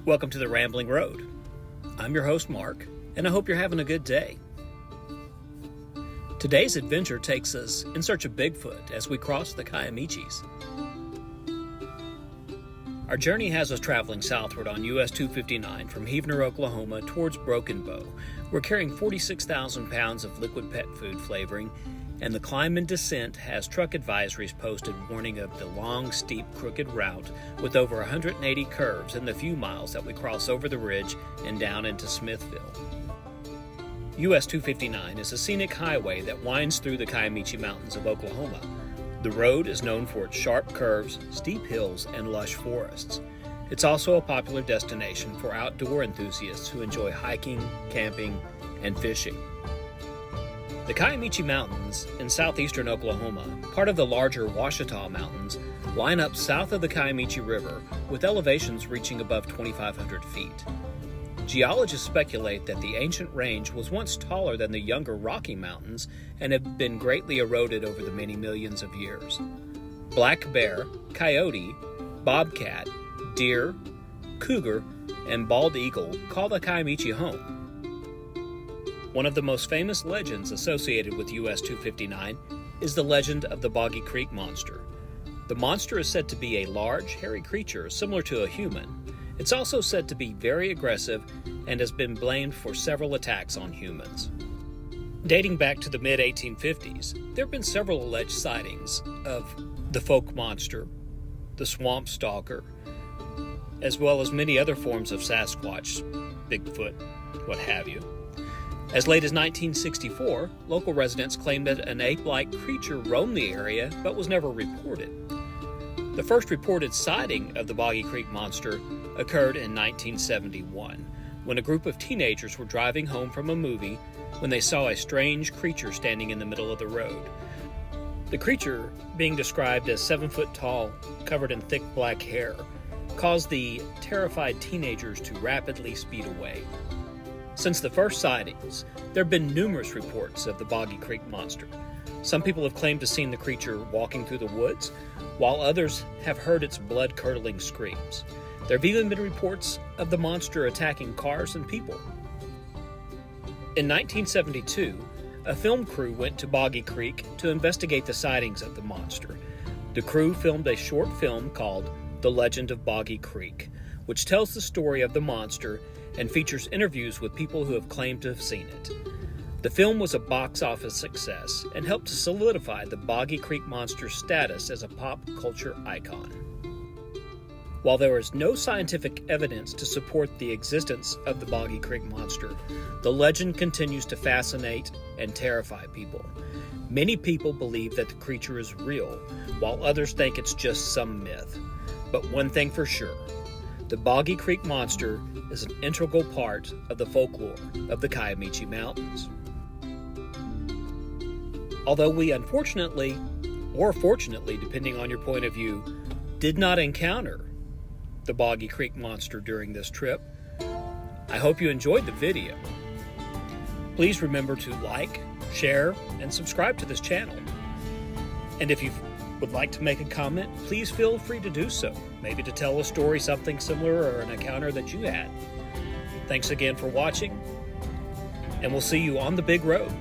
Welcome to the Rambling Road. I'm your host, Mark, and I hope you're having a good day. Today's adventure takes us in search of Bigfoot as we cross the Kiamichis. Our journey has us traveling southward on US 259 from Heavner, Oklahoma towards Broken Bow. We're carrying 46,000 pounds of liquid pet food flavoring, and the climb and descent has truck advisories posted warning of the long, steep, crooked route with over 180 curves in the few miles that we cross over the ridge and down into Smithville. US 259 is a scenic highway that winds through the Kiamichi Mountains of Oklahoma. The road is known for its sharp curves, steep hills, and lush forests. It's also a popular destination for outdoor enthusiasts who enjoy hiking, camping, and fishing. The Kiamichi Mountains in southeastern Oklahoma, part of the larger Hochatown Mountains, line up south of the Kiamichi River with elevations reaching above 2,500 feet. Geologists speculate that the ancient range was once taller than the younger Rocky Mountains and have been greatly eroded over the many millions of years. Black bear, coyote, bobcat, deer, cougar, and bald eagle call the Kiamichi home. One of the most famous legends associated with US 259 is the legend of the Boggy Creek Monster. The monster is said to be a large, hairy creature similar to a human. It's also said to be very aggressive and has been blamed for several attacks on humans. Dating back to the mid-1850s, there have been several alleged sightings of the folk monster, the swamp stalker, as well as many other forms of Sasquatch, Bigfoot, what have you. As late as 1964, local residents claimed that an ape-like creature roamed the area but was never reported. The first reported sighting of the Boggy Creek Monster occurred in 1971, when a group of teenagers were driving home from a movie when they saw a strange creature standing in the middle of the road. The creature, being described as 7 foot tall, covered in thick black hair, caused the terrified teenagers to rapidly speed away. Since the first sightings, there have been numerous reports of the Boggy Creek Monster. Some people have claimed to have seen the creature walking through the woods, while others have heard its blood-curdling screams. There have even been reports of the monster attacking cars and people. In 1972, a film crew went to Boggy Creek to investigate the sightings of the monster. The crew filmed a short film called The Legend of Boggy Creek, which tells the story of the monster and features interviews with people who have claimed to have seen it. The film was a box office success and helped to solidify the Boggy Creek Monster's status as a pop culture icon. While there is no scientific evidence to support the existence of the Boggy Creek Monster, the legend continues to fascinate and terrify people. Many people believe that the creature is real, while others think it's just some myth. But one thing for sure, the Boggy Creek Monster is an integral part of the folklore of the Kiamichi Mountains. Although we unfortunately, or fortunately depending on your point of view, did not encounter the Boggy Creek Monster during this trip, I hope you enjoyed the video. Please remember to like, share, and subscribe to this channel. And if you would like to make a comment, please feel free to do so. Maybe to tell a story, something similar, or an encounter that you had. Thanks again for watching, and we'll see you on the big road.